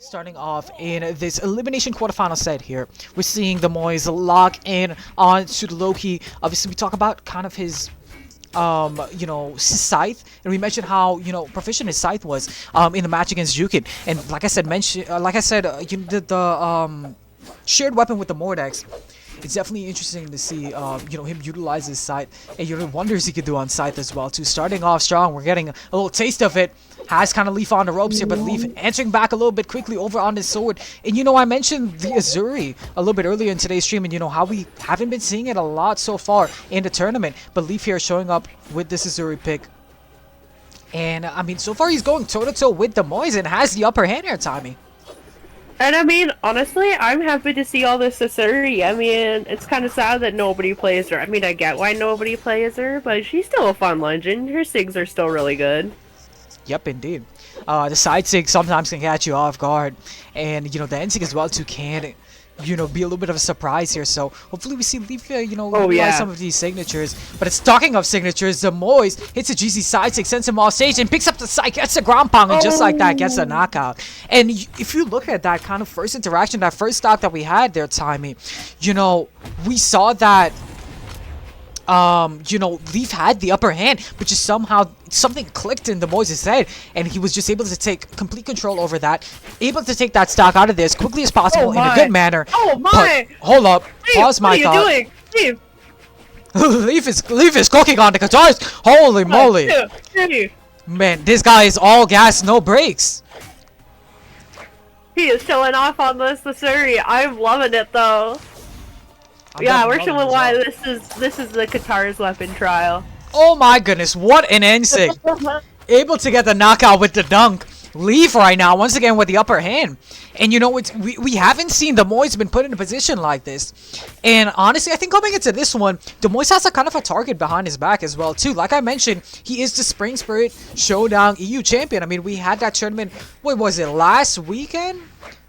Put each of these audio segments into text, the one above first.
Starting off in this elimination quarterfinal set here, we're seeing Deimoz lock in on to the Loki. Obviously, we talk about kind of his scythe, and we mentioned how proficient his scythe was in the match against Jukin. And like I said, the shared weapon with the Mordex. It's definitely interesting to see, him utilize his scythe, and the wonders he could do on scythe as well too. Starting off strong, we're getting a little taste of it. Has kind of Leaf on the ropes here, but Leaf answering back a little bit quickly over on his sword. And I mentioned the Azuri a little bit earlier in today's stream, and how we haven't been seeing it a lot so far in the tournament. But Leaf here showing up with this Azuri pick. And I mean, so far he's going toe-to-toe with Deimoz and has the upper hand here, Tommy. And I mean, honestly, I'm happy to see all this Azuri. I mean, it's kind of sad that nobody plays her. I mean, I get why nobody plays her, but she's still a fun legend. Her SIGs are still really good. Yep, indeed. The side sig sometimes can catch you off guard, and the end sig as well too can, be a little bit of a surprise here. So hopefully we see Leaf, utilize some of these signatures. But it's talking of signatures, Deimoz hits a GC side sig, sends him off stage, and picks up the side, gets the ground pound, and just like that gets a knockout. And if you look at that kind of first interaction, that first stock that we had there, Timey, we saw that. Leaf had the upper hand, but just somehow something clicked in Deimoz' head, and he was just able to take complete control over that, able to take that stock out of there as quickly as possible in a good manner. Oh my! But, hold up, Leaf, pause my thought. What are you doing? Leaf. Leaf is cooking on the Katars. Holy moly! Man, this guy is all gas, no brakes. He is showing off on this Azuri. I'm loving it though. Yeah, we're showing why this is the Katars weapon trial. Oh my goodness, what an NSIG. Able to get the knockout with the dunk. Leaf right now, once again with the upper hand. And we haven't seen Deimoz been put in a position like this. And honestly, I think coming into this one, Deimoz has a kind of a target behind his back as well too. Like I mentioned, he is the Spring Spirit Showdown EU champion. I mean, we had that tournament, what was it, last weekend?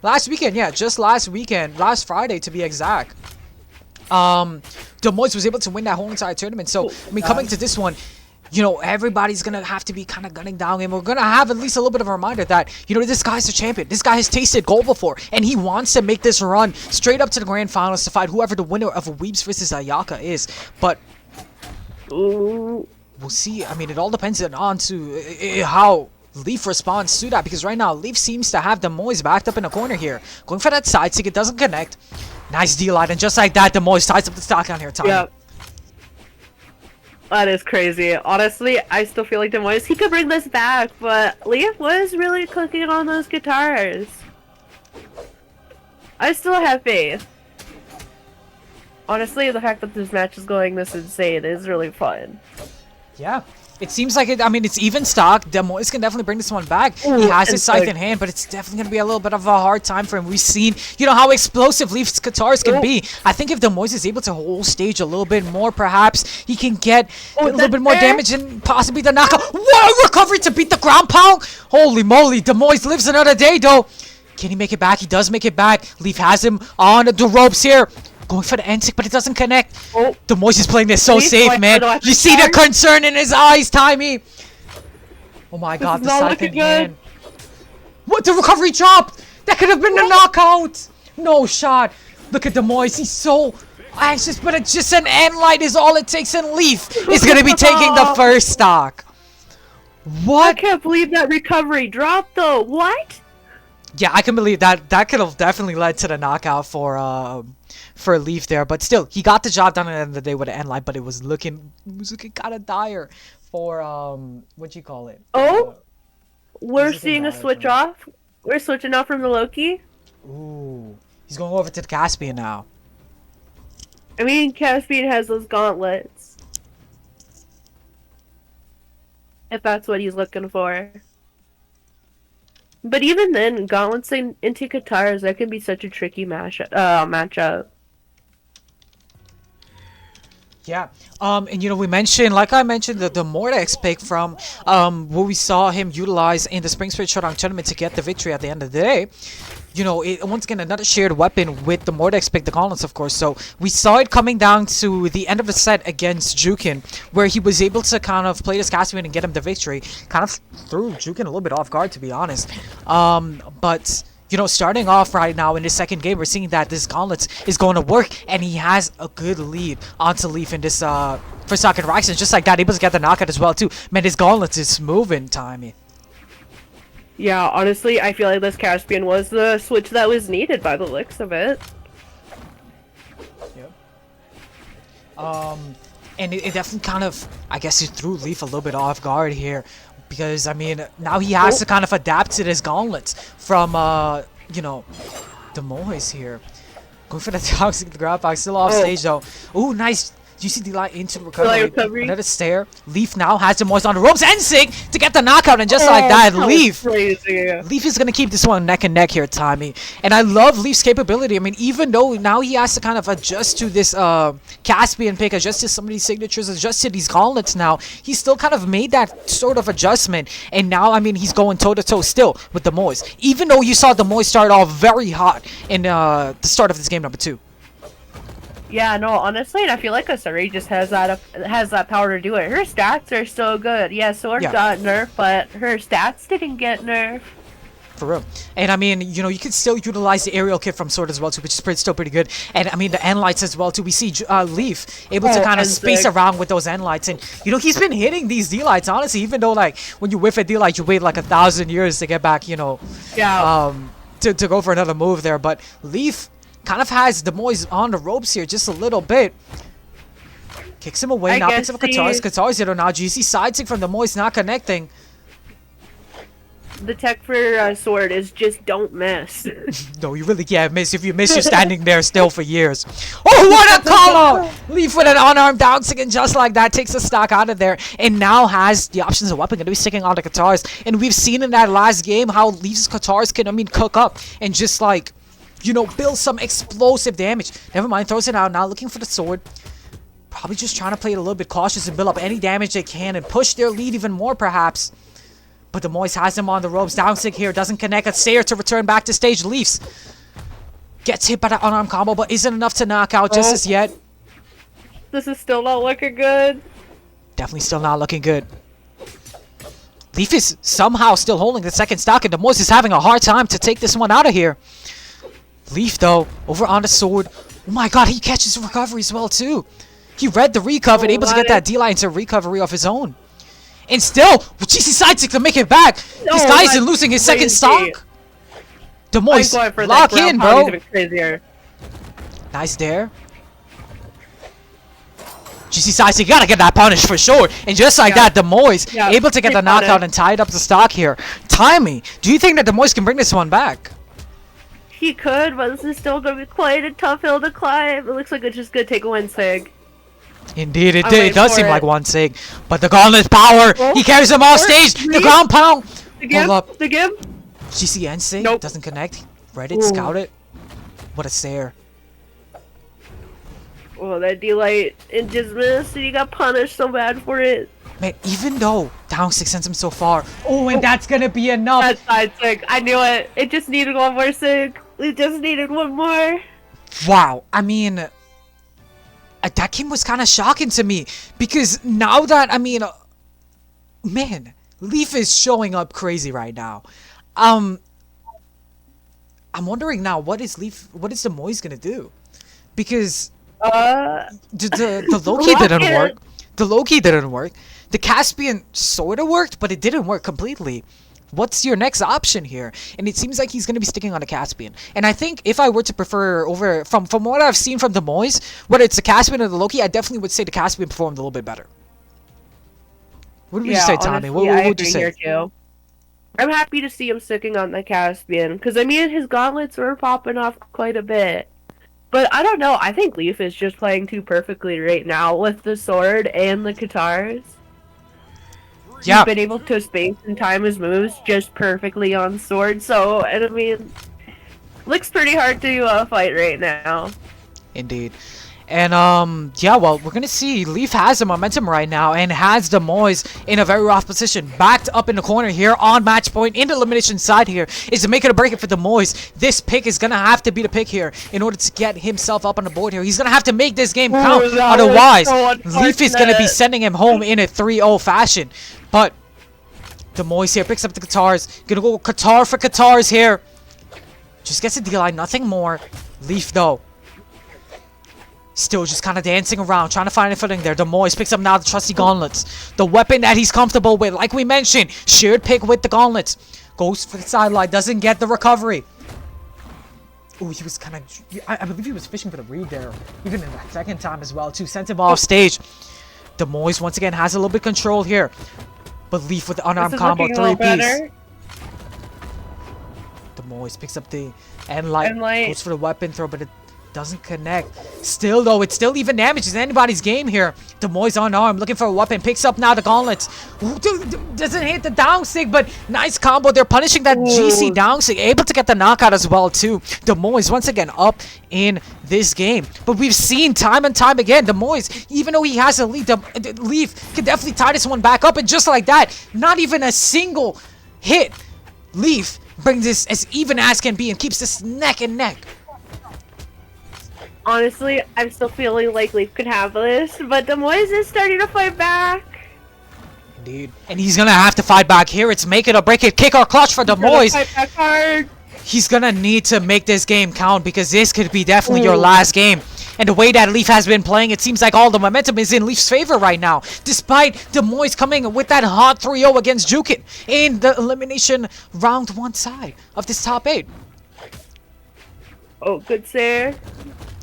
Last weekend, yeah, just last weekend. Last Friday to be exact. Deimoz was able to win that whole entire tournament. So, I mean, coming to this one, everybody's going to have to be kind of gunning down him. We're going to have at least a little bit of a reminder that, this guy's a champion. This guy has tasted gold before, and he wants to make this run straight up to the grand finals to fight whoever the winner of Weebs versus Ayaka is. But we'll see. I mean, it all depends on to how Leaf responds to that, because right now Leaf seems to have Deimoz backed up in a corner here. Going for that side stick, it doesn't connect. Nice D-line, and just like that, Deimoz ties up the stock on here, Tommy. Yep. That is crazy. Honestly, I still feel like Deimoz, he could bring this back, but Leaf was really cooking on those Katars. I still have faith. Honestly, the fact that this match is going this insane is really fun. Yeah. It seems like it's even stock. Deimoz can definitely bring this one back. He has his scythe in hand, but it's definitely going to be a little bit of a hard time for him. We've seen, how explosive Leaf's Katars can be. I think if Deimoz is able to hold stage a little bit more, perhaps he can get a little bit more damage and possibly the knockout. What a recovery to beat the ground pound! Holy moly, Deimoz lives another day, though. Can he make it back? He does make it back. Leaf has him on the ropes here. Going for the NSIG, but it doesn't connect. Deimoz is playing this so safe, man. You see the concern in his eyes, Timey. Oh my god, the scythe in hand. What, the recovery chop? That could have been the knockout. No shot. Look at Deimoz. He's so anxious, but it's just an end light is all it takes, and Leaf is going to be taking the first stock. What? I can't believe that recovery dropped, though. What? Yeah, I can believe that. That could have definitely led to the knockout for Leaf there, but still, he got the job done at the end of the day with an end light, but it was looking kind of dire for what you call it? We're seeing a switch off. We're switching off from the Loki. Ooh, he's going over to the Caspian now. I mean, Caspian has those gauntlets. If that's what he's looking for. But even then, gauntlets into Katars, that can be such a tricky matchup. Yeah, and we mentioned, like I mentioned, the Mordex pick from what we saw him utilize in the Spring Spirit Showdown tournament to get the victory at the end of the day. Once again, another shared weapon with the Mordex pick, the gauntlets, of course. So we saw it coming down to the end of the set against Jukin, where he was able to kind of play this Caspian and get him the victory. Kind of threw Jukin a little bit off guard, to be honest. But you know, starting off right now in his second game, we're seeing that this Gauntlets is going to work, and he has a good lead onto Leaf in this first stock interaction. Just like that, able to get the knockout as well too. Man, his Gauntlets is moving, Tommy. Yeah, honestly, I feel like this Caspian was the switch that was needed by the looks of it. Yep. And it definitely kind of, I guess, it threw Leaf a little bit off guard here. Because, I mean, now he has to kind of adapt to this Gauntlets from, you know, Deimoz here. Going for the toxic grab box, still off stage though. Ooh, nice. Do you see the light into recovery? Another stare. Leaf now has Deimoz on the ropes and Sig to get the knockout, and just like that, Leaf is gonna keep this one neck and neck here, Tommy. And I love Leaf's capability. I mean, even though now he has to kind of adjust to this Caspian pick, adjust to some of these signatures, adjust to these Gauntlets now, he still kind of made that sort of adjustment. And now, I mean, he's going toe to toe still with Deimoz. Even though you saw Deimoz start off very hot in the start of this game number 2. Yeah, no, honestly, I feel like Asuri just has that power to do it. Her stats are still good. Yeah, Sword got nerfed, but her stats didn't get nerfed. For real. And I mean, you know, you can still utilize the aerial kit from Sword as well too, which is still pretty good. And I mean, the end lights as well too. We see Leaf able to kind of space around with those end lights, and you know, he's been hitting these D lights honestly. Even though like when you whiff a D light, you wait like 1,000 years to get back. You know, to go for another move there. But Leaf kind of has Deimoz on the ropes here just a little bit. Kicks him away. Now picks up Katars. Katars hit now. GC sidestick from Deimoz, not connecting. The tech for Sword is just don't miss. No, you really can't miss. If you miss, you're standing there still for years. Oh, what a call out! Leaf with an unarmed down stick, and just like that takes the stock out of there, and now has the options of weapon going to be sticking on the Katars. And we've seen in that last game how Leaf's Katars can, I mean, cook up and just like, you know, build some explosive damage. Never mind, throws it out now, looking for the Sword. Probably just trying to play it a little bit cautious and build up any damage they can and push their lead even more, perhaps. But Deimoz has him on the ropes. Down stick here, doesn't connect. A stare to return back to stage. Leafs gets hit by that unarmed combo, but isn't enough to knock out just as yet. This is still not looking good. Definitely still not looking good. Leaf is somehow still holding the second stock, and Deimoz is having a hard time to take this one out of here. Leaf, though, over on the Sword. Oh my god, he catches the recovery as well, too. He read the recover and able to get that D-line to recovery of his own. And still, GC sidestick to make it back. This guy isn't losing his second stock. Deimoz, lock in, bro. Nice dare. GC sidestick, you gotta get that punish for sure. And just like that, Deimoz able to get the knockout and tied up the stock here. Timey, do you think that Deimoz can bring this one back? He could, but this is still going to be quite a tough hill to climb. It looks like it's just going to take one Sig. Indeed, it does seem like one Sig. But the Gauntlet's power, he carries him off stage. The ground pound. Hold up. GC and Sig doesn't connect. Read it, scout it. What a stare. Oh, that D-Light and just missed, and he got punished so bad for it. Man, even though down 6 sends him so far. Oh, and that's gonna be enough. That's side Sig. I knew it. It just needed one more Sig. We just needed one more. Wow. I mean, that game was kind of shocking to me. Because now that, I mean, man, Leaf is showing up crazy right now. I'm wondering now, what is Deimoz gonna do? Because the low-key didn't work. The low-key didn't work. The Caspian sort of worked, but it didn't work completely. What's your next option here? And it seems like he's going to be sticking on the Caspian. And I think if I were to prefer over, from what I've seen from Deimoz, whether it's the Caspian or the Loki, I definitely would say the Caspian performed a little bit better. What would you say, Tommy? What would you say? Here too. I'm happy to see him sticking on the Caspian, because I mean, his gauntlets were popping off quite a bit. But I don't know, I think Leaf is just playing too perfectly right now with the Sword and the Katars. Yeah. He's been able to space and time his moves just perfectly on Sword, so, and I mean, looks pretty hard to fight right now. Indeed. And, yeah, well, we're gonna see Leaf has the momentum right now and has Deimoz in a very rough position. Backed up in the corner here on match point in the elimination side here is to make it or break it for Deimoz. This pick is gonna have to be the pick here in order to get himself up on the board here. He's gonna have to make this game count. Otherwise, Leaf is gonna be sending him home in a 3-0 fashion. But Deimoz here picks up the Katars. Gonna go Katar for Katars here. Just gets a D-line, nothing more. Leaf, though, still just kind of dancing around, trying to find a footing there. Deimoz picks up now the trusty gauntlets. The weapon that he's comfortable with. Like we mentioned, shared pick with the gauntlets. Goes for the sideline, doesn't get the recovery. Oh, he was kind of... I believe he was fishing for the read there. Even in that second time as well, too. Sent him off stage. Deimoz once again has a little bit of control here. But Leaf with the unarmed combo, 3-piece. Deimoz picks up the end light. Goes for the weapon throw, but it doesn't connect. Still, though, it's still even damage. It's anybody's game here. Deimoz unarmed, looking for a weapon. Picks up now the gauntlets. Ooh, doesn't hit the down sig, but nice combo. They're punishing that GC down sig. Able to get the knockout as well, too. Deimoz once again up in this game. But we've seen time and time again, Deimoz, even though he has a lead, Leaf can definitely tie this one back up. And just like that, not even a single hit. Leaf brings this as even as can be and keeps this neck and neck. Honestly, I'm still feeling like Leaf could have this, but Deimoz is starting to fight back. Indeed. And he's gonna have to fight back here. It's make it or break it, kick or clutch for Deimoz. Fight back hard. He's gonna need to make this game count because this could be definitely your last game. And the way that Leaf has been playing, it seems like all the momentum is in Leaf's favor right now. Despite Deimoz coming with that hot 3-0 against Jukin in the elimination round 1 side of this top 8. Oh, good sir.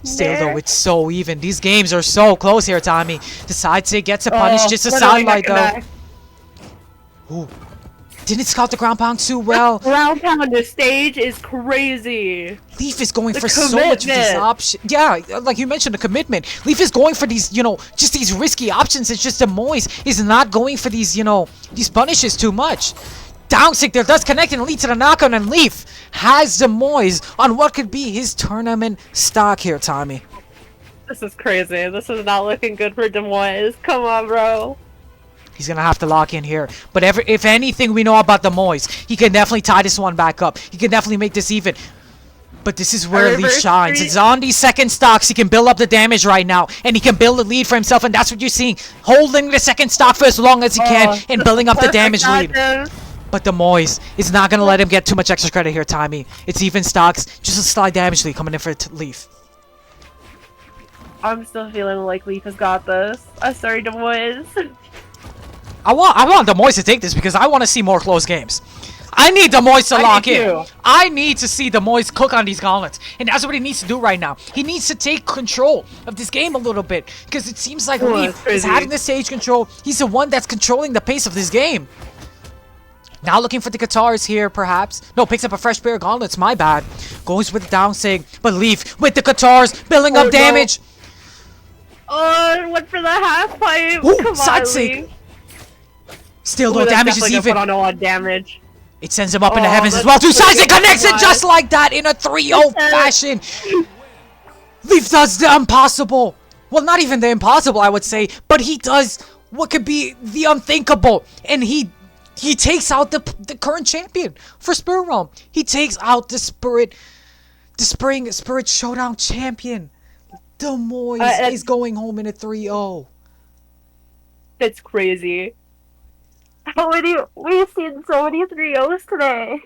Still, though, it's so even. These games are so close here, Tommy. Decides to get to punish just a sidelight, though. Ooh. Didn't scout the ground pound too well. The ground pound on the stage is crazy. Leaf is going for so much of these options. Yeah, like you mentioned, the commitment. Leaf is going for these, you know, just these risky options. It's just Deimoz is not going for these, you know, these punishes too much. Down sick there does connect and lead to the knockout, and Leaf has Deimoz on what could be his tournament stock here, Tommy. This is crazy. This is not looking good for Deimoz. Come on, bro. He's going to have to lock in here. But if anything we know about Deimoz, he can definitely tie this one back up. He can definitely make this even. But this is where Leaf shines. It's on these second stocks. He can build up the damage right now. And he can build a lead for himself. And that's what you're seeing. Holding the second stock for as long as he can. And building up the damage lead. But Deimoz is not going to let him get too much extra credit here, Tommy. It's even stocks. Just a slight damage lead coming in for Leaf. I'm still feeling like Leaf has got this. I'm sorry, Deimoz. I want Deimoz to take this because I want to see more close games. I need Deimoz to lock in. I need to see Deimoz cook on these gauntlets. And that's what he needs to do right now. He needs to take control of this game a little bit. Because it seems like Leaf is having the stage control. He's the one that's controlling the pace of this game. Now looking for the Katars here, perhaps. No, picks up a fresh pair of gauntlets. My bad. Goes with the down sig. But Leaf with the Katars building up damage. Oh, went for the half pipe. Ooh, come side on, sig. Leaf. Still, though, damage is even. Put on a lot of damage. It sends him up in the heavens as well. Two sides, it connects it just like that in a 3-0 fashion. Leaf does the impossible. Well, not even the impossible, I would say, but he does what could be the unthinkable, and he takes out the current champion for Spirit Realm. He takes out the Spirit Showdown champion. Deimoz is going home in a 3-0. That's crazy. We've seen so many 3-0s today.